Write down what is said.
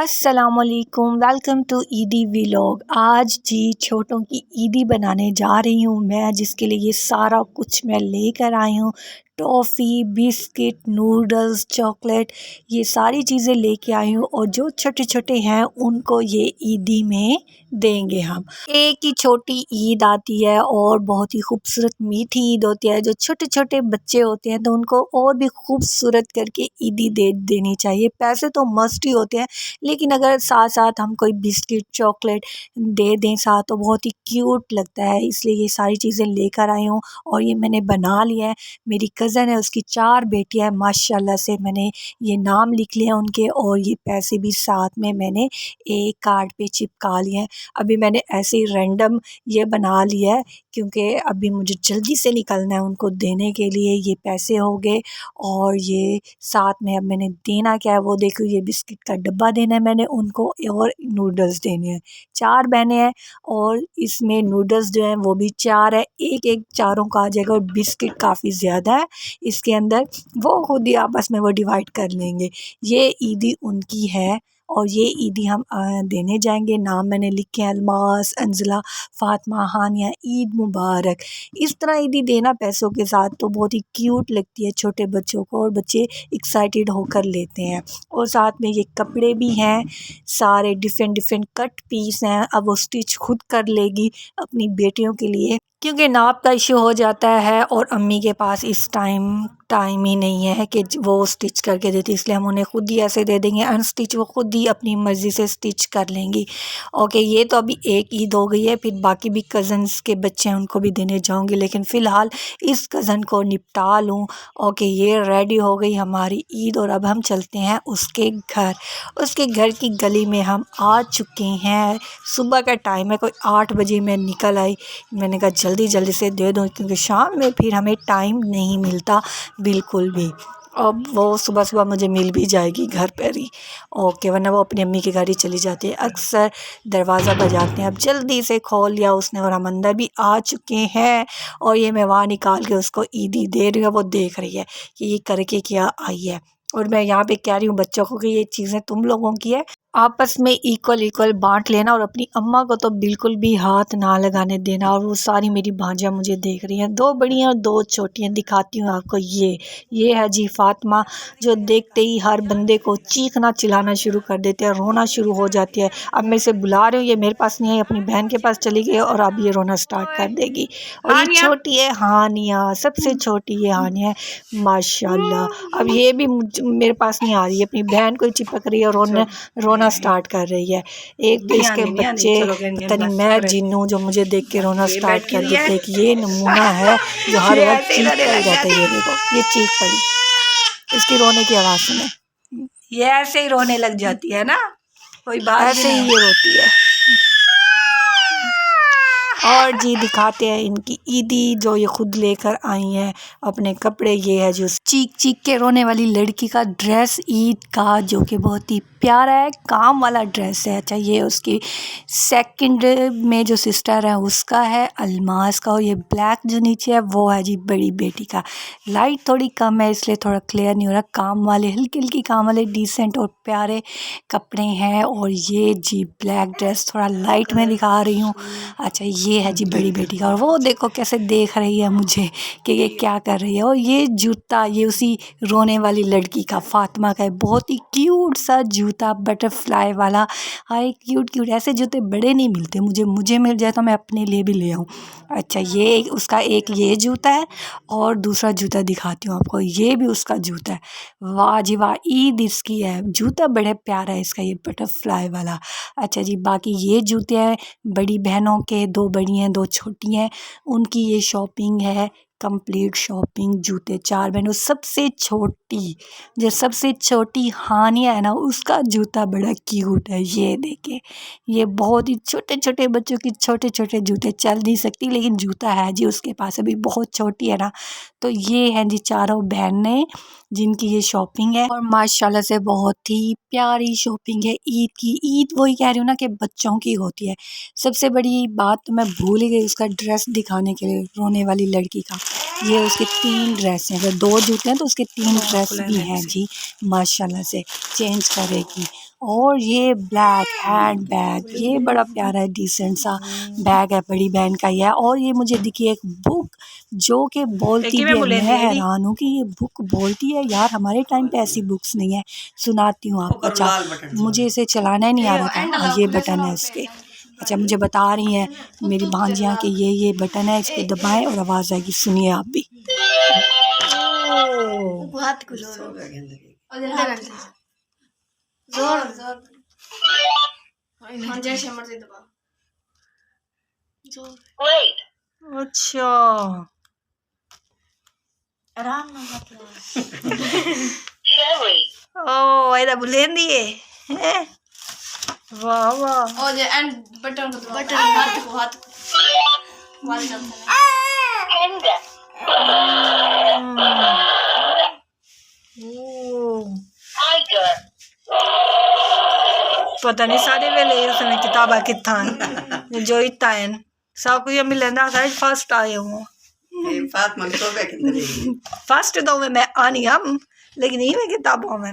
अस्सलामुअलैकुम, welcome to ईदी vlog. आज जी छोटों की ईदी बनाने जा रही हूँ मैं, जिसके लिए ये सारा कुछ मैं लेकर आई हूँ। टॉफ़ी, बिस्किट, नूडल्स, चॉकलेट, ये सारी चीज़ें लेके आई हूँ। और जो छोटे छोटे हैं उनको ये ईदी में देंगे हम। एक ही छोटी ईद आती है और बहुत ही खूबसूरत मीठी ईद होती है। जो छोटे छोटे बच्चे होते हैं तो उनको और भी खूबसूरत करके ईदी दे देनी चाहिए। पैसे तो मस्ट ही होते हैं, लेकिन अगर साथ साथ हम कोई बिस्किट, चॉकलेट दे दें साथ तो बहुत ही क्यूट लगता है। इसलिए ये सारी चीज़ें लेकर आई हूँ और ये मैंने बना लिया है। मेरी कज़न है, उसकी 4 बेटियां हैं, माशाल्लाह से मैंने ये नाम लिख लिया उनके, और ये पैसे भी साथ में मैंने एक कार्ड पे चिपका लिए हैं। अभी मैंने ऐसे ही रैंडम ये बना लिया है क्योंकि अभी मुझे जल्दी से निकलना है उनको देने के लिए। ये पैसे हो गए और ये साथ में अब मैंने देना क्या है वो देखो, ये बिस्किट का डब्बा देना है मैंने उनको और नूडल्स देने हैं। 4 बहनें हैं और इसमें नूडल्स जो हैं वो भी 4 है, एक एक चारों का आ जाएगा। और बिस्किट काफ़ी ज़्यादा है इसके अंदर, वो खुद ही आपस में वो डिवाइड कर लेंगे। ये ईदी उनकी है और ये ईदी हम देने जाएंगे। नाम मैंने लिखे हैं, अलमास, अंजला, फातिमा, हानिया, ईद मुबारक। इस तरह ईदी देना पैसों के साथ तो बहुत ही क्यूट लगती है छोटे बच्चों को, और बच्चे एक्साइटेड होकर लेते हैं। और साथ में ये कपड़े भी हैं, सारे डिफरेंट डिफरेंट कट पीस हैं। अब वो स्टिच खुद कर लेगी अपनी बेटियों के लिए, क्योंकि नाप का इशू हो जाता है और अम्मी के पास इस टाइम ही नहीं है कि वो स्टिच करके देती, इसलिए हम उन्हें खुद ही ऐसे दे देंगे अनस्टिच, वो खुद ही अपनी मर्ज़ी से स्टिच कर लेंगी। ओके, ये तो अभी एक ईद हो गई है, फिर बाकी भी कज़न्स के बच्चे हैं उनको भी देने जाऊंगी, लेकिन फ़िलहाल इस कज़न को निपटा लूँ। ओके, ये रेडी हो गई हमारी ईद और अब हम चलते हैं उसके घर। उसके घर की गली में हम आ चुके हैं। सुबह का टाइम है, कोई 8 बजे मैं निकल आई। मैंने कहा जल्दी जल्दी से दे दूँ क्योंकि शाम में फिर हमें टाइम नहीं मिलता बिल्कुल भी। अब वो सुबह सुबह मुझे मिल भी जाएगी घर पर ही। ओके, वरना वो अपनी अम्मी के घर ही चली जाती है। अक्सर दरवाज़ा बजाते हैं, अब जल्दी से खोल लिया उसने और हम अंदर भी आ चुके हैं। और ये मैं वहाँ निकाल के उसको ईदी दे रही हूँ, वो देख रही है कि ये करके क्या आई है। और मैं यहाँ पे कह रही हूँ बच्चों को कि ये चीज़ें तुम लोगों की है, आपस में इक्वल इक्वल बांट लेना, और अपनी अम्मा को तो बिल्कुल भी हाथ ना लगाने देना। और वो सारी मेरी भांजियाँ मुझे देख रही हैं, 2 बड़ी और 2 छोटी हैं। दिखाती हूँ आपको, ये है जी फातिमा, जो देखते ही हर बंदे को चीखना चिल्लाना शुरू कर देते हैं, रोना शुरू हो जाती है। अब मैं इसे बुला रही हूँ, ये मेरे पास नहीं है, अपनी बहन के पास चली गई और अब ये रोना स्टार्ट कर देगी। और ये छोटी है हानिया, सबसे छोटी ये हानिया है माशाल्लाह। अब ये भी मेरे पास नहीं आ रही है, अपनी बहन को ही चिपक रही है और रोना स्टार्ट कर रही है। एक तो इसके बच्चे पता नहीं मैं जिन्नू जो मुझे देख के रोना स्टार्ट कर देते हैं कि ये नमूना है जो हर वक्त चीखता ही रहता है। ये देखो, ये चीख पड़ी, इसकी रोने की आवाज़ सुने, ये ऐसे ही रोने लग जाती है ना, कोई बात ऐसे ही ये रोती है। और जी दिखाते हैं इनकी ईदी जो ये खुद लेकर आई हैं अपने कपड़े। ये है जो चीख चीख के रोने वाली लड़की का ड्रेस ईद का, जो कि बहुत ही प्यारा है, काम वाला ड्रेस है। अच्छा, ये उसकी सेकंड में जो सिस्टर है उसका है, अलमास का। और ये ब्लैक जो नीचे है वो है जी बड़ी बेटी का। लाइट थोड़ी कम है इसलिए थोड़ा क्लियर नहीं हो रहा। काम वाले हल्की हल्की काम वाले डिसेंट और प्यारे कपड़े हैं। और ये जी ब्लैक ड्रेस थोड़ा लाइट में दिखा रही हूँ। अच्छा, ये है जी बड़ी बेटी का, और वो देखो कैसे देख रही है मुझे कि ये क्या कर रही है। और ये जूता ये उसी रोने वाली लड़की का, फातिमा का है, बहुत ही क्यूट सा जूता, बटरफ्लाई वाला। हाय क्यूट क्यूट, ऐसे जूते बड़े नहीं मिलते मुझे मिल जाए तो मैं अपने लिए भी ले आऊँ। अच्छा, ये उसका एक ये जूता है और दूसरा जूता दिखाती हूँ आपको, ये भी उसका जूता है। वाह जी वाह, ईद इसकी है। जूता बड़े प्यारा है इसका, ये बटरफ्लाई वाला। अच्छा जी, बाकी ये जूते हैं बड़ी बहनों के, 2 बड़ी हैं 2 छोटी हैं, उनकी ये शॉपिंग है, कंप्लीट शॉपिंग। जूते 4 बहनों, सबसे छोटी हानिया है ना, उसका जूता बड़ा क्यूट है। ये देखे, ये बहुत ही छोटे छोटे बच्चों की छोटे छोटे जूते, चल नहीं सकती लेकिन जूता है जी उसके पास, अभी बहुत छोटी है ना। तो ये हैं जी चारों बहनें जिनकी ये शॉपिंग है, और माशाल्लाह से बहुत ही प्यारी शॉपिंग है ईद की। ईद वही कह रही हूँ ना कि बच्चों की होती है। सबसे बड़ी बात तो मैं भूल ही गई उसका ड्रेस दिखाने के लिए, रोने वाली लड़की का। ये उसके 3 ड्रेस हैं, अगर 2 जूते हैं तो उसके 3 ड्रेस भी हैं जी, माशाल्लाह से चेंज करेगी। और ये ब्लैक हैंड बैग, ये बड़ा प्यारा है, डिसेंट सा बैग है, बड़ी बहन का ही है। और ये मुझे दिखी एक बुक जो कि बोलती भी है। मैं हैरान हूँ कि ये बुक बोलती है यार, हमारे टाइम पे ऐसी बुक्स नहीं है। सुनाती हूँ आपको। अच्छा, मुझे इसे चलाना ही नहीं आ रहा था। ये बटन है इसके। अच्छा, मुझे बता रही हैं मेरी भांजियाँ कि ये बटन है, इसको दबाएं और आवाज़ आएगी, सुनिए आप भी। अच्छा, आराम ना ओ ਇਹਦਾ ਬੁਲੇਂਦੀ है वाह वाह। और एंड बटन को हाथ को वाल चलता है। पता नहीं सारे वेले उसने किताबा किथा जो इतना है सब कुछ मिलना था। फर्स्ट आए हूँ फर्स्ट तो मैं आनी हम, लेकिन ये किताबों में